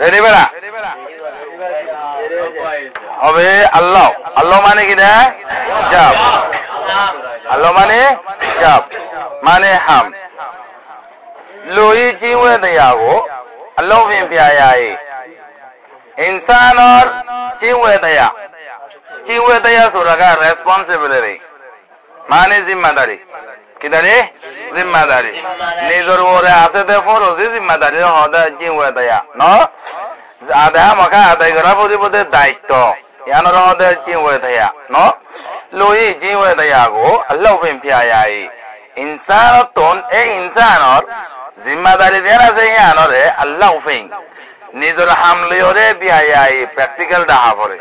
Ready বেড়া হবে আল্লাহ আল্লাহ মানে কি না জাব আল্লাহ মানে জাব মানে হাম लोई जीवे दया को अल्लाह में भी आया है इंसान और जीवे दया सूरह का रेस्पॉन्सिबिलिटी माने जिम्मेदारी किधर है जिम्मेदारी निजर वो रे आते थे फोर उसी जिम्मेदारी होता जीवे दया नो आधा मका आधा करा पूरी पूरे दायित्व यान होता जीवे दया नो लोई जीवे दया को अल्लाह में भी आया है इंसान और तोन एक इंसान और जिम्मेदारी देना चाहिए आनोरे अल्लाह उफिंग निजर हमले ओरे भी आया है प्रैक्टिकल डाहा पड़े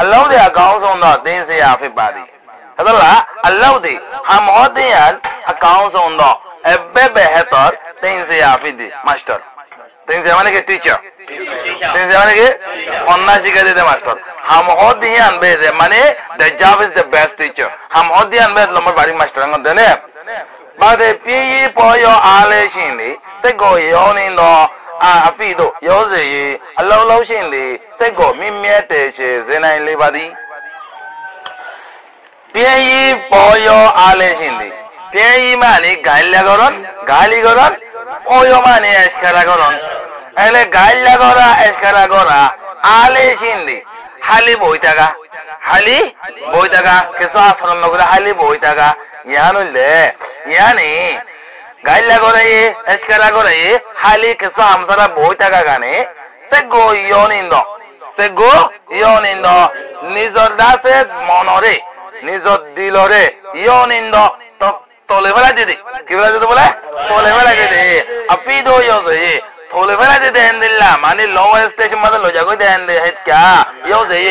अल्लाह दे अकाउंट होना दिन से आफे बारी हदला अल्लाह दे हम होते हैं अकाउंट होना एब्बे बेहतर दिन से आफे दे मास्टर दिन से माने के टीचर दिन से माने के अन्ना जिका दे मास्टर हम होते हैं अनबे माने the job is the best teacher हम होते हैं अनबे लंबर बारी मास्टर अंगद ने But the PE for your aleshindi, they go yonindo, apido, yose, allow shindi, they go mimiate, zena in libadi. PE for your aleshindi, PE mani, Galigoron, or your money escaragoron, ele Galagora escaragora, aleshindi, Hali boitaga, Kesa from Nogra Hali boitaga. यानुल्ले यानी गाइला गोराये एस्करा गोराये हाली किसो हमसरा बोइता का गाने सेगो योनिंदो निजर दासे मनोरे निजर दिलोरे योनिंदो तो तोले वाला दे क्या बोला तोले वाला दे अपी दो योजे तोले वाला दे हिंदिल्ला माने लोअर स्टेशन मतलब लो जागो दे हिंदे है क्या योजे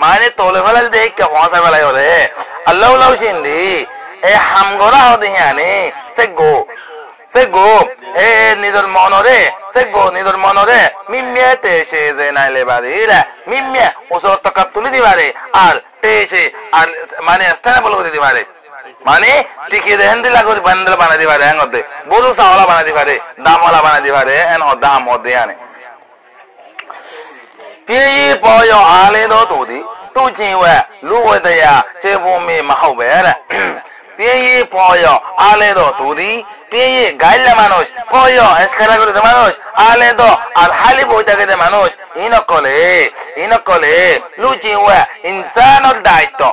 माने तोले वाला दे क्या कौन सा वाला योरे अल्लाह शिंदी ए हमगोरा होते हैं ने सेगो ए निदर मनोरे मिम्मे तेशे जेना ले बारे मिम्मे उसो तकत्तुली दिवारे आर तेशे आर माने स्टैंडेबल होते दिवारे माने टिके दे हंदिला को बंदल बना दिवारे हंगोते बोलू सावला बना दिवारे दामवाला बना दिवारे एन होता हम होते हैं ने पीई पोयो आले दो तू जीवे लुवे दया चेबो में महावेर पिए पोयो आले दो तुदी पिए गाइला मानुष पोयो एस्करा करे मानुष आले दो और हाली बोइता के मानुष इनकोले लुजीवे इंसान और दायित्व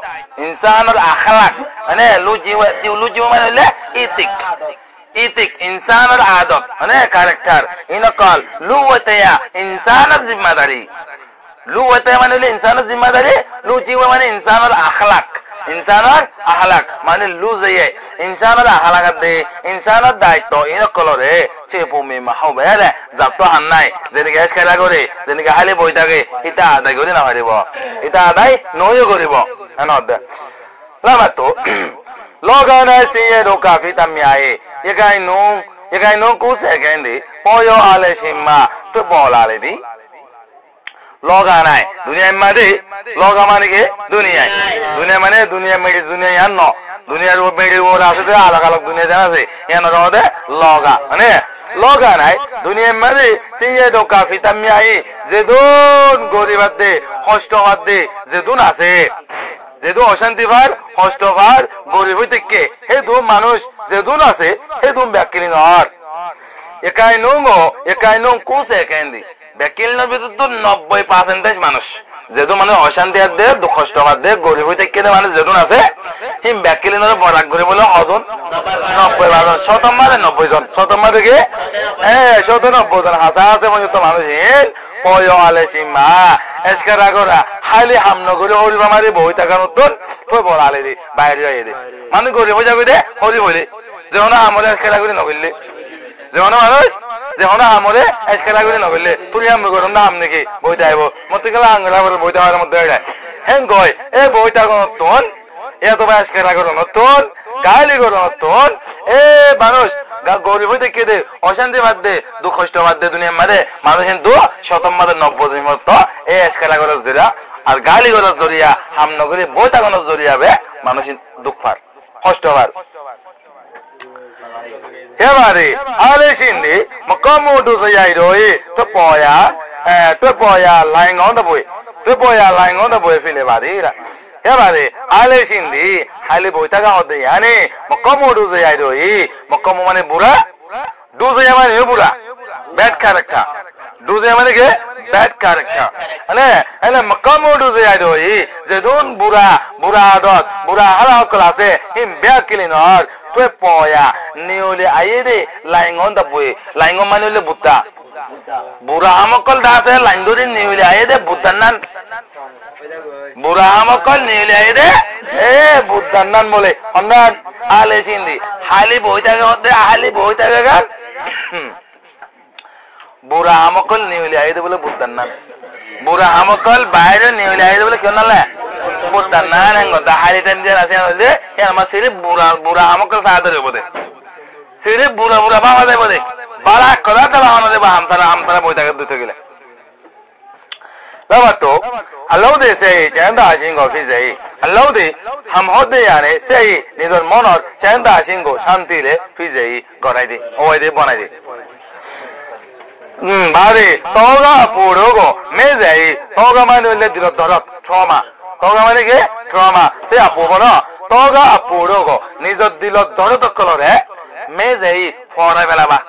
इंसान और अखलाक अने लुजीवे माने ले इतिक इंसान और आदत अने कैरेक्टर इनकोल लुवतया इंसान और जिम्मेदारी लुवतया माने ले इंसान और जिम्मेदारी लुजीवे माने इंसान और अखलाक इंसान और अखलाक माने लूज़े इंसान और अखलाक दे इंसान और दायित्व इन कलरे चेपू में महावेर जब तो अन्नाय जेने गैस करा करे जेने के हाले बोइता के इता आदाय करे ना पारिबो इता आदाय नयो करिबो अनद लामातो लोगन सिए रो काफी तम्याए ये गाय नो को सेकेंड पोयो आले सिम्मा तो बोला ले दी लोगा नाय दुनिया में लोगा माने के दुनिया माने दुनिया मेरी दुनिया यान नो दुनिया रो मेरी वो रास्ते थे अलग दुनिया जाना से यान रोदे लोगा माने लोगा नाय दुनिया में सिए दो काफी तम्याई जेदुन गोरीबादे हॉस्टोबादे जेदुन आसे जेदु अशांतिभार हॉस्टोभार गोरीबुतिके हे दो मानुष जेदुन आसे हे दो ब्याकिलिंग और एकाई नो कुसे केंदी ব্যাকিলনৰ ভিতৰতো 90% মানুষ যেটো মানে অশান্তি আছে দুখ কষ্ট আছে গরিব হইতে কেনে মানে যেটো আছে হিম ব্যাকিলনৰ বৰাক কৰিবলৈ অজন 90% শতমারে 90 জন শতমারে কি 190 জন হাসা আছে মানে তো মানুষ পয় আলে সীমা এসকারা করা খালি হামনগরে হরিবা মারি বই টাকার উত্তর কই বলালে দি বাইরে যাই দি মানে গরিব যাবে দে হরি বলে যেন আমরে এসকারা করে নগলে যেন মানুষ যেন আমরে এসকারা করে নগলে তুই আম গরম না আমনে কি বইতে আইবো মতে গেলা আঙ্গলা করে বইতে আর মধ্যে আইলা হেন কই এ বইটা কোন তোন এত এসকারা করে নতুন গালি করে নতুন এ মানুষ গরিব হইতে কে দে অশান্তি বাদ দে দুঃখ কষ্ট বাদ দে দুনিয়া মারে মানুষ কিন্তু শতম মাদের 90 দিন মতো এ এসকারা করে জরিয়া আর গালি করে জরিয়া হামনগরে বইটা কোন জরিয়াবে মানুষ দুঃখ পার কষ্ট পার Everybody, all is in the Macomo to the Yaido, Topoya lying on the boy, Topoya lying on the boy, Filibadira. Everybody, all is in the Halibotaga of the Yane, Macomo to the Yaido, Macomo Bura, do the Yaman Yubura, bad character. Do the Yaman bad character. And a Macomo to the Yaido, they don't Bura dot, Bura Hala class, him bear killing all. Topoya, newly aide, lying on the boy, lying on Manuel Buddha. Burahamakal Data, Landuri, newly aide, Buddhanan. Burahamakal, newly aide, Buddhanan Mole, on that Alice in the Hali Boitaga, the Hali Boitaga. Burahamakal, newly aide, Buddhanan. Burahamakal, Biden, newly aide, Kanala. Buddhanan and the Halitan, and my city Burahamakal father over there. City Bura Baba, Barak, Kolata, the Bahamtara Botaga. Lavato, allow they say, Chanda Jingo Fize, allow the Hamhodeyane say, neither monarch, Chanda Jingo, Shantile, Fize, Goradi, or the Bonadi. Bari, Toga Purogo, Meze, Toga Manuel Trauma. Toga Manige, trauma, say a Puvano, Toga Purogo, neither Dilo Doroto Colore, Meze, forever.